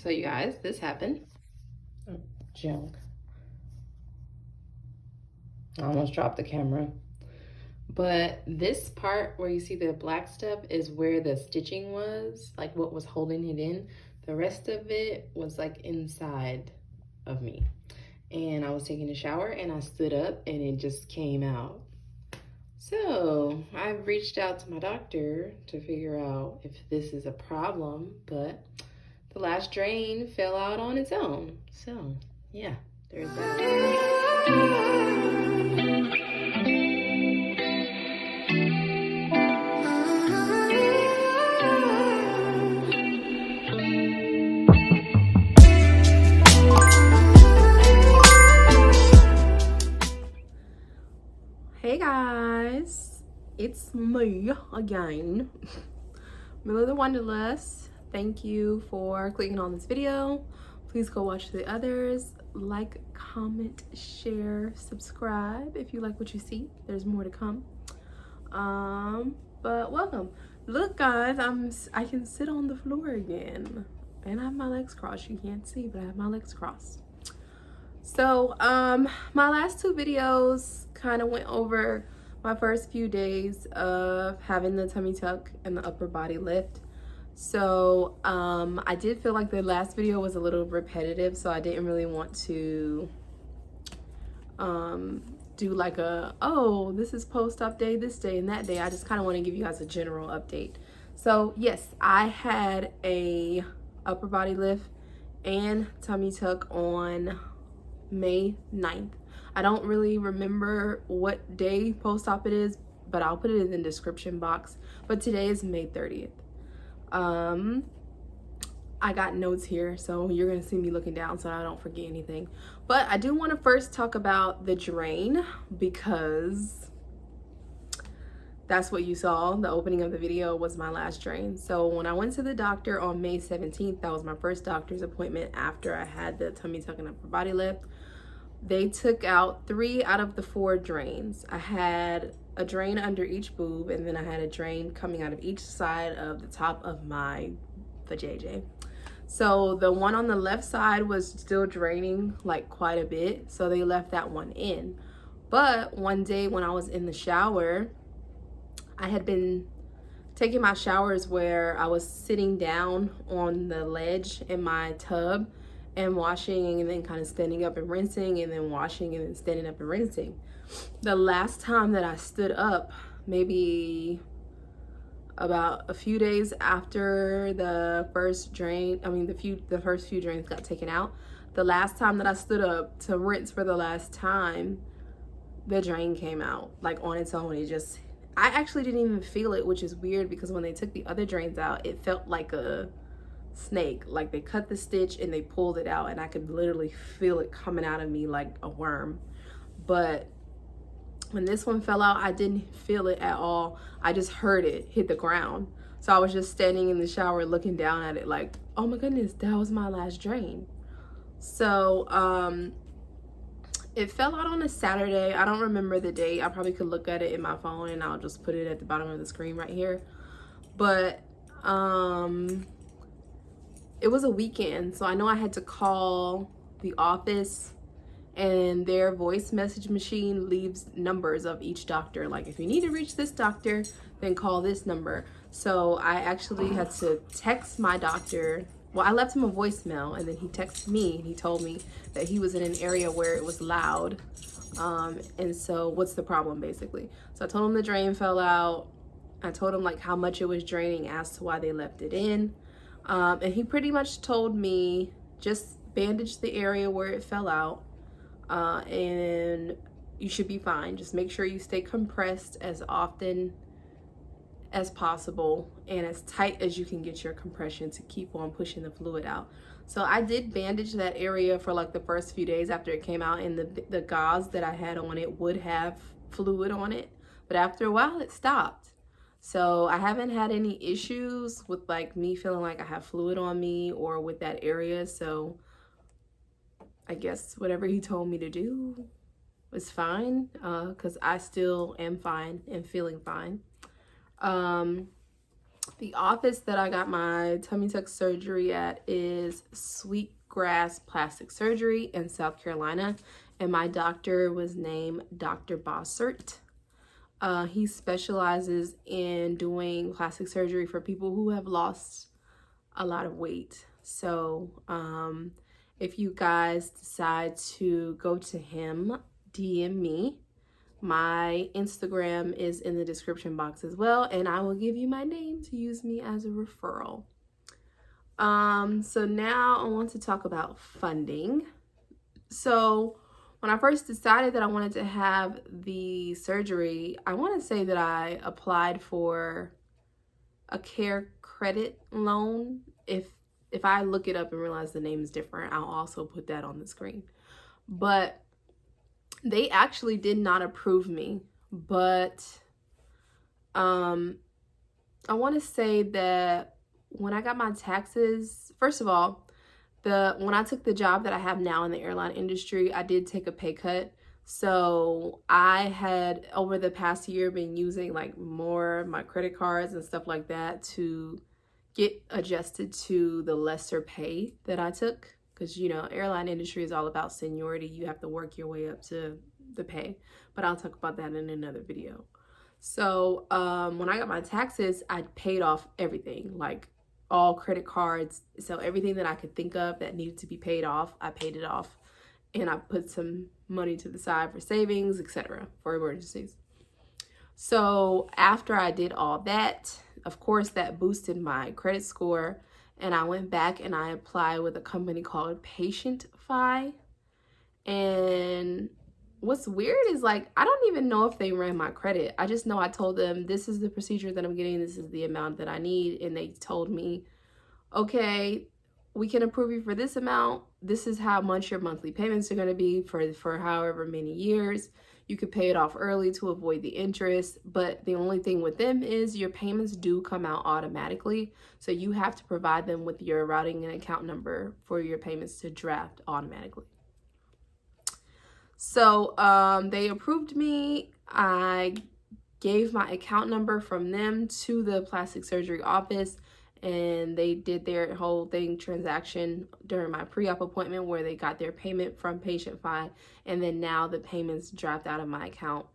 So you guys, this happened. Oh, junk. I almost dropped the camera. But this part where you see the black stuff is where the stitching was, like what was holding it in. The rest of it was like inside of me. And I was taking a shower and I stood up and it just came out. So I've reached out to my doctor to figure out if this is a problem, but the last drain fell out on its own. So yeah, there's that. Hey guys, it's me again, Miller the Wanderlust. Thank you for clicking on this video. Please go watch the others. Like, comment, share, subscribe if you like what you see. There's more to come. But welcome. Look guys, I can sit on the floor again. And I have my legs crossed. You can't see, but I have my legs crossed. So my last two videos kind of went over my first few days of having the tummy tuck and the upper body lift. So I did feel like the last video was a little repetitive, so I didn't really want to do like a, oh, this is post-op day, this day and that day. I just kind of want to give you guys a general update. So yes, I had a upper body lift and tummy tuck on May 9th. I don't really remember what day post-op it is, but I'll put it in the description box. But today is May 30th. I got notes here, so you're gonna see me looking down so I don't forget anything. But I do want to first talk about the drain, because that's what you saw. The opening of the video was my last drain. So when I went to the doctor on May 17th, that was my first doctor's appointment after I had the tummy tuck and upper body lift. They took out 3 out of the 4 drains. I had a drain under each boob, and then I had a drain coming out of each side of the top of my vajayjay. So the one on the left side was still draining like quite a bit, so they left that one in. But one day when I was in the shower, I had been taking my showers where I was sitting down on the ledge in my tub and washing, and then kind of standing up and rinsing, and then washing and then standing up and rinsing. The last time that I stood up, maybe about a few days after the first drain, the first few drains got taken out, the last time that I stood up to rinse for the last time, the drain came out like on its own. I actually didn't even feel it, which is weird, because when they took the other drains out, it felt like a snake. Like they cut the stitch and they pulled it out, and I could literally feel it coming out of me like a worm. But when this one fell out, I didn't feel it at all. I just heard it hit the ground. So I was just standing in the shower looking down at it like, oh my goodness, that was my last drain. So it fell out on a Saturday. I don't remember the date. I probably could look at it in my phone, and I'll just put it at the bottom of the screen right here. But it was a weekend, so I know I had to call the office, and their voice message machine leaves numbers of each doctor. Like, if you need to reach this doctor, then call this number. So I actually had to text my doctor. Well, I left him a voicemail, and then he texted me, and he told me that he was in an area where it was loud. And so what's the problem, basically? So I told him the drain fell out. I told him like how much it was draining as to why they left it in. And he pretty much told me just bandage the area where it fell out, and you should be fine. Just make sure you stay compressed as often as possible and as tight as you can get your compression to keep on pushing the fluid out. So I did bandage that area for like the first few days after it came out, and the gauze that I had on it would have fluid on it, but after a while it stopped. So I haven't had any issues with like me feeling like I have fluid on me or with that area. So I guess whatever he told me to do was fine, because I still am fine and feeling fine. The office that I got my tummy tuck surgery at is Sweetgrass Plastic Surgery in South Carolina, and my doctor was named Dr. Bossert. He specializes in doing plastic surgery for people who have lost a lot of weight. So if you guys decide to go to him, DM me. My Instagram is in the description box as well, and I will give you my name to use me as a referral. So now I want to talk about funding. So when I first decided that I wanted to have the surgery, I want to say that I applied for a care credit loan. If I look it up and realize the name is different, I'll also put that on the screen. But they actually did not approve me, but I want to say that when I got my taxes, first of all, when I took the job that I have now in the airline industry, I did take a pay cut. So I had, over the past year, been using like more of my credit cards and stuff like that to get adjusted to the lesser pay that I took. Because, you know, airline industry is all about seniority. You have to work your way up to the pay. But I'll talk about that in another video. So when I got my taxes, I paid off everything, like all credit cards. So everything that I could think of that needed to be paid off, I paid it off. And I put some money to the side for savings, etc., for emergencies. So after I did all that, of course, that boosted my credit score. And I went back and I applied with a company called Patient Fi. And what's weird is, like, I don't even know if they ran my credit. I just know I told them, this is the procedure that I'm getting. This is the amount that I need. And they told me, okay, we can approve you for this amount. This is how much your monthly payments are going to be for however many years. You could pay it off early to avoid the interest, but the only thing with them is your payments do come out automatically. So you have to provide them with your routing and account number for your payments to draft automatically. So they approved me. I gave my account number from them to the plastic surgery office, and they did their whole transaction during my pre-op appointment, where they got their payment from Patient Fi, and then now the payments draft out of my account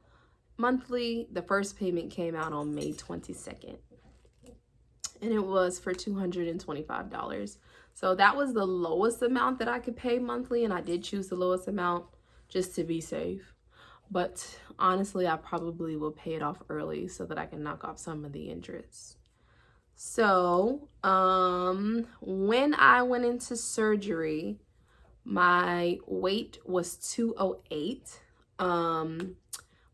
monthly. The first payment came out on May 22nd, and it was for $225. So that was the lowest amount that I could pay monthly, and I did choose the lowest amount just to be safe. But honestly, I probably will pay it off early so that I can knock off some of the interest. So when I went into surgery, my weight was 208.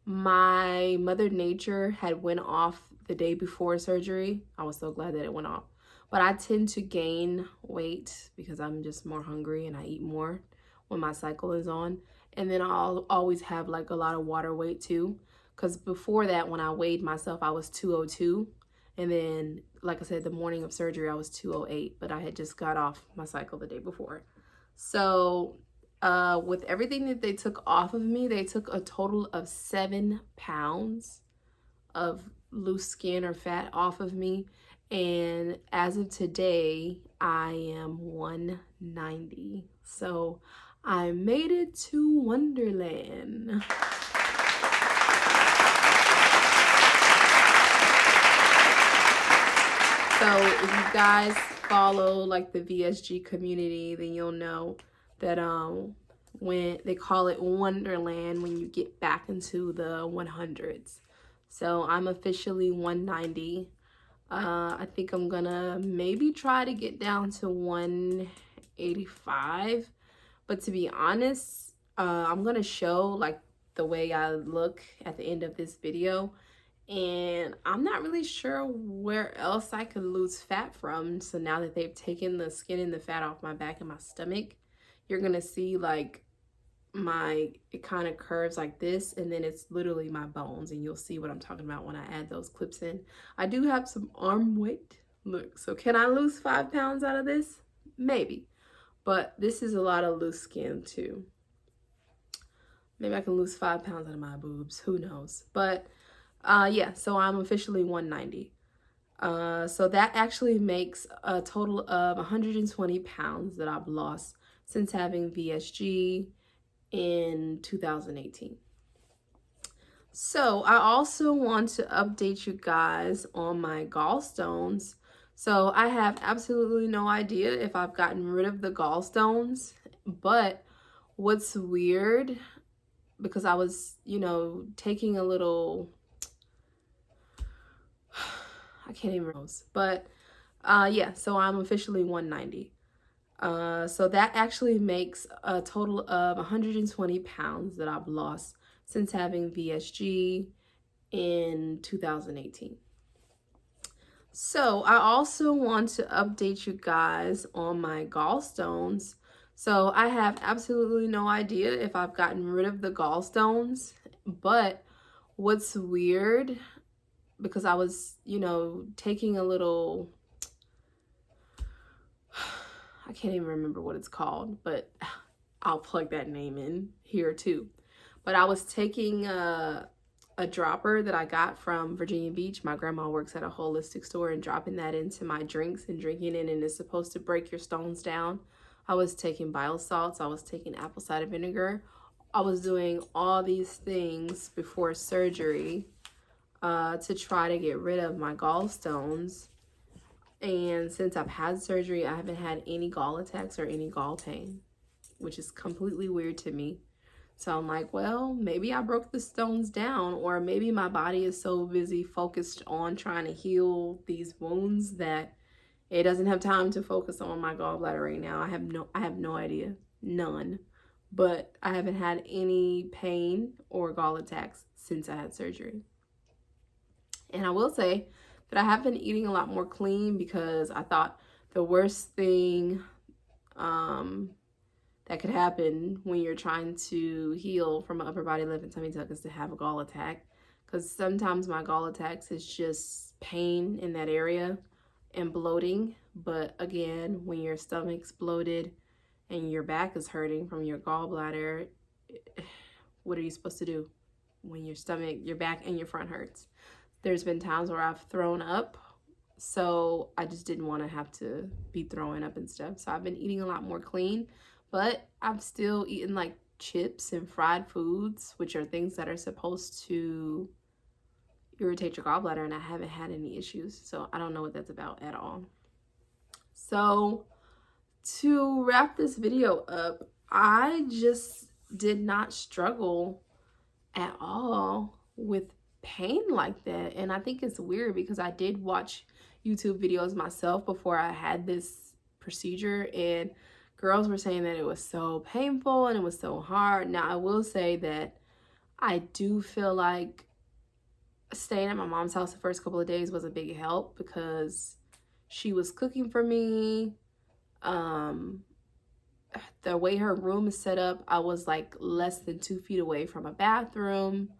My Mother Nature had went off the day before surgery. I was so glad that it went off. But I tend to gain weight because I'm just more hungry and I eat more when my cycle is on. And then I'll always have like a lot of water weight too. Because before that, when I weighed myself, I was 202. And then, like I said, the morning of surgery, I was 208, but I had just got off my cycle the day before. So with everything that they took off of me, they took a total of 7 pounds of loose skin or fat off of me. And as of today, I am 190. So I made it to Wonderland. So if you guys follow like the VSG community, then you'll know that when they call it Wonderland when you get back into the 100s. So I'm officially 190. I think I'm gonna maybe try to get down to 185. But to be honest, I'm gonna show like the way I look at the end of this video. And I'm not really sure where else I could lose fat from. So now that they've taken the skin and the fat off my back and my stomach, you're gonna see like it kind of curves like this, and then it's literally my bones, and you'll see what I'm talking about when I add those clips in. I do have some arm weight. Look, so can I lose 5 pounds out of this? Maybe, but this is a lot of loose skin too. Maybe I can lose 5 pounds out of my boobs, who knows. But yeah, so I'm officially 190. So that actually makes a total of 120 pounds that I've lost since having VSG in 2018. So I also want to update you guys on my gallstones. So I have absolutely no idea if I've gotten rid of the gallstones, but what's weird, because I was, taking a little, I can't even remember, but yeah, so I'm officially 190. So that actually makes a total of 120 pounds that I've lost since having VSG in 2018. So I also want to update you guys on my gallstones. So I have absolutely no idea if I've gotten rid of the gallstones, but what's weird, because I was, taking a little, I can't even remember what it's called, but I'll plug that name in here too. But I was taking a dropper that I got from Virginia Beach. My grandma works at a holistic store, and dropping that into my drinks and drinking it, and it's supposed to break your stones down. I was taking bile salts. I was taking apple cider vinegar. I was doing all these things before surgery to try to get rid of my gallstones. And since I've had surgery, I haven't had any gall attacks or any gall pain, which is completely weird to me. So I'm like, well, maybe I broke the stones down, or maybe my body is so busy focused on trying to heal these wounds that it doesn't have time to focus on my gallbladder right now. I have no idea, none. But I haven't had any pain or gall attacks since I had surgery. And I will say that I have been eating a lot more clean, because I thought the worst thing that could happen when you're trying to heal from an upper body lip and tummy tuck is to have a gall attack. Because sometimes my gall attacks is just pain in that area and bloating. But again, when your stomach's bloated and your back is hurting from your gallbladder, what are you supposed to do when your stomach, your back, and your front hurts? There's been times where I've thrown up, so I just didn't want to have to be throwing up and stuff. So I've been eating a lot more clean, but I'm still eating like chips and fried foods, which are things that are supposed to irritate your gallbladder, and I haven't had any issues. So I don't know what that's about at all. So to wrap this video up, I just did not struggle at all with pain like that. And I think it's weird, because I did watch YouTube videos myself before I had this procedure, and girls were saying that it was so painful and it was so hard. Now I will say that I do feel like staying at my mom's house the first couple of days was a big help, because she was cooking for me. The way her room is set up, I was like less than 2 feet away from a bathroom.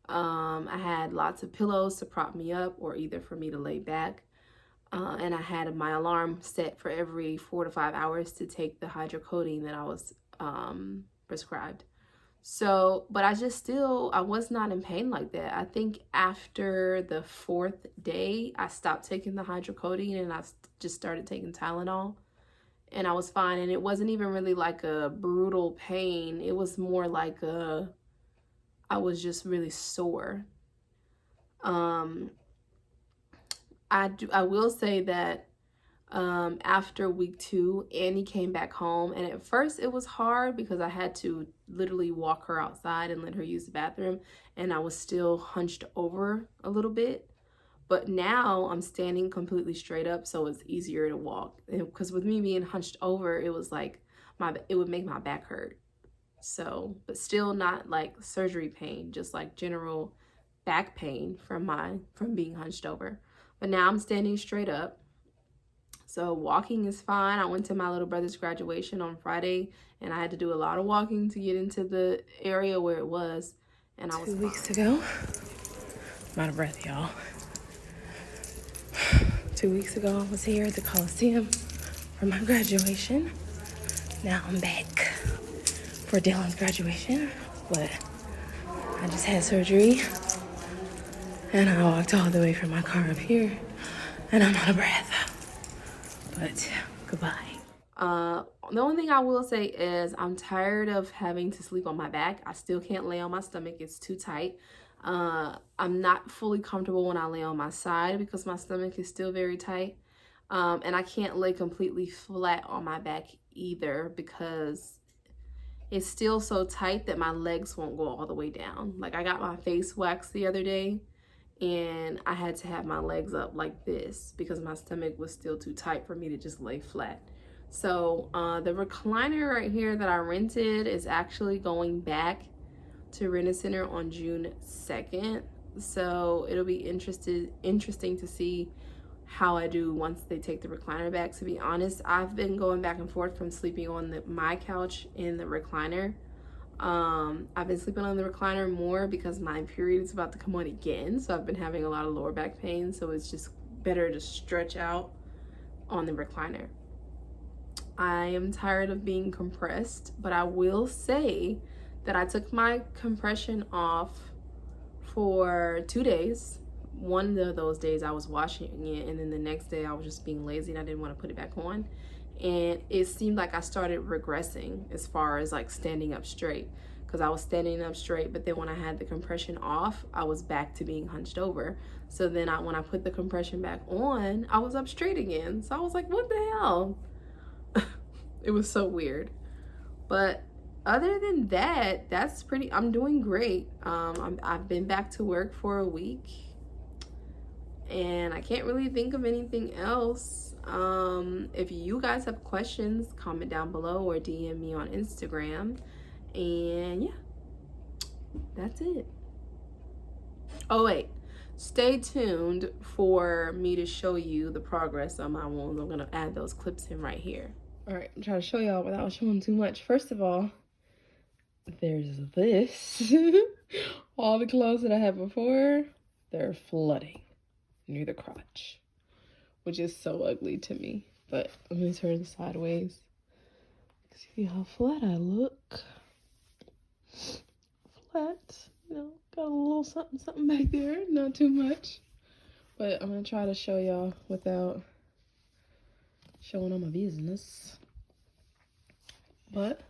I had lots of pillows to prop me up, or either for me to lay back. And I had my alarm set for every 4 to 5 hours to take the hydrocodone that I was prescribed. So, but I was not in pain like that. I think after the 4th day, I stopped taking the hydrocodone and I just started taking Tylenol. And I was fine. And it wasn't even really like a brutal pain. It was more like I was just really sore. I will say that after week 2, Annie came back home, and at first it was hard because I had to literally walk her outside and let her use the bathroom, and I was still hunched over a little bit. But now I'm standing completely straight up, so it's easier to walk. Because with me being hunched over, it was like it would make my back hurt. So, but still not like surgery pain, just like general back pain from being hunched over. But now I'm standing straight up. So walking is fine. I went to my little brother's graduation on Friday, and I had to do a lot of walking to get into the area where it was. And I was 2 weeks ago. I'm out of breath, y'all. 2 weeks ago, I was here at the Coliseum for my graduation. Now I'm back for Dylan's graduation, but I just had surgery, and I walked all the way from my car up here and I'm out of breath. But goodbye. The only thing I will say is I'm tired of having to sleep on my back. I still can't lay on my stomach. It's too tight. I'm not fully comfortable when I lay on my side because my stomach is still very tight. And I can't lay completely flat on my back either because it's still so tight that my legs won't go all the way down. Like, I got my face waxed the other day and I had to have my legs up like this because my stomach was still too tight for me to just lay flat. So the recliner right here that I rented is actually going back to Rent-A-Center on June 2nd. So it'll be interesting to see how I do once they take the recliner back. To be honest, I've been going back and forth from sleeping on my couch in the recliner. I've been sleeping on the recliner more because my period is about to come on again, so I've been having a lot of lower back pain, so it's just better to stretch out on the recliner. I am tired of being compressed, but I will say that I took my compression off for 2 days. One of those days I was washing it, and then the next day I was just being lazy and I didn't want to put it back on. And it seemed like I started regressing as far as like standing up straight, because I was standing up straight, but then when I had the compression off, I was back to being hunched over. So then when I put the compression back on, I was up straight again. So I was like, what the hell? It was so weird. But other than that, I'm doing great. I've been back to work for a week and I can't really think of anything else. If you guys have questions, comment down below or DM me on Instagram. And yeah, that's it. Oh wait, stay tuned for me to show you the progress on my wounds. I'm gonna add those clips in right here. All right, I'm trying to show y'all without showing too much. First of all, there's this. All the clothes that I had before, they're flooding near the crotch, which is so ugly to me. But let me turn sideways. See how flat I look. Flat, you know, got a little something back there, not too much. But I'm gonna try to show y'all without showing all my business. But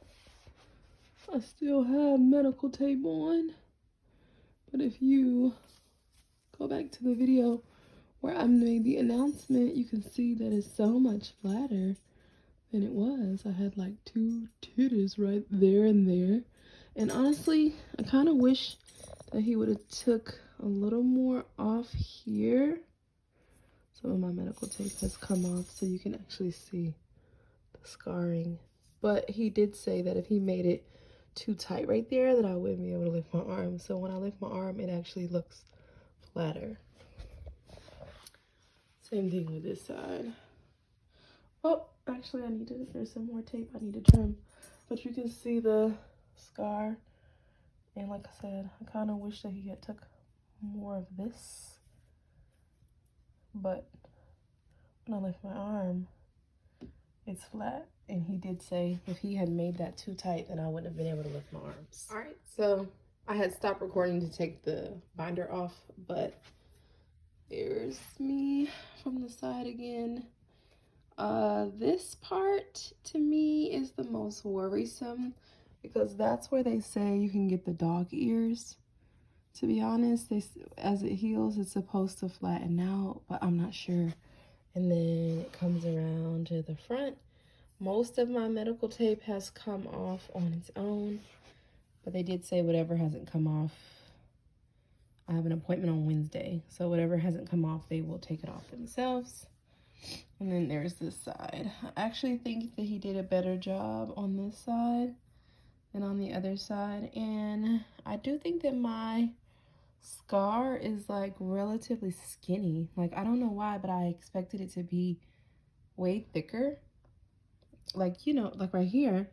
I still have medical tape on. But if you go back to the video where I made the announcement, you can see that it's so much flatter than it was. I had like 2 titties right there and there. And honestly, I kind of wish that he would have took a little more off here. Some of my medical tape has come off so you can actually see the scarring. But he did say that if he made it too tight right there, that I wouldn't be able to lift my arm. So when I lift my arm, it actually looks flatter. Same thing with this side. Oh, actually there's some more tape I need to trim. But you can see the scar. And like I said, I kind of wish that he had took more of this. But when I lift my arm, it's flat. And he did say if he had made that too tight, then I wouldn't have been able to lift my arms. All right, so I had stopped recording to take the binder off, but there's me from the side again. This part to me is the most worrisome because that's where they say you can get the dog ears. To be honest, as it heals, it's supposed to flatten out, but I'm not sure. And then it comes around to the front. Most of my medical tape has come off on its own, but they did say whatever hasn't come off. I have an appointment on Wednesday, so whatever hasn't come off, they will take it off themselves. And then there's this side. I actually think that he did a better job on this side than on the other side. And I do think that my scar is like relatively skinny. Like, I don't know why, but I expected it to be way thicker. Like, you know, like right here,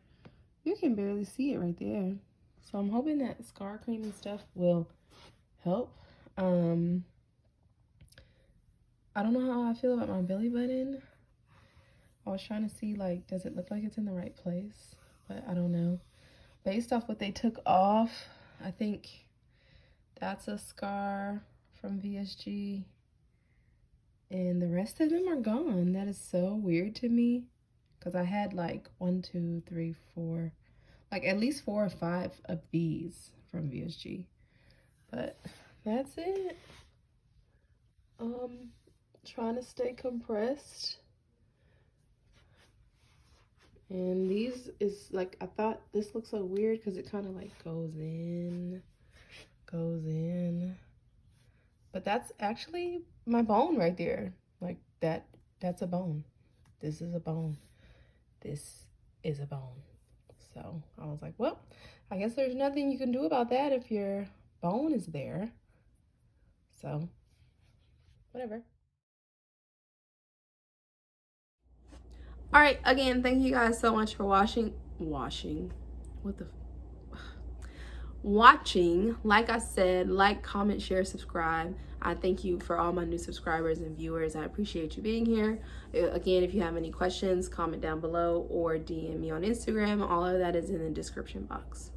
you can barely see it right there. So I'm hoping that scar cream and stuff will help. I don't know how I feel about my belly button. I was trying to see, like, does it look like it's in the right place? But I don't know. Based off what they took off, I think that's a scar from VSG. And the rest of them are gone. That is so weird to me. Because I had like 1, 2, 3, 4, like at least 4 or 5 of these from VSG. But that's it. Trying to stay compressed. And these is like, I thought this looks so weird because it kind of like goes in. But that's actually my bone right there. Like that's a bone. This is a bone. This is a bone. So I was like, well, I guess there's nothing you can do about that if your bone is there. So, whatever. All right, again, thank you guys so much for watching. Like I said, like, comment, share, subscribe. I thank you for all my new subscribers and viewers. I appreciate you being here. Again, if you have any questions, comment down below or DM me on Instagram. All of that is in the description box.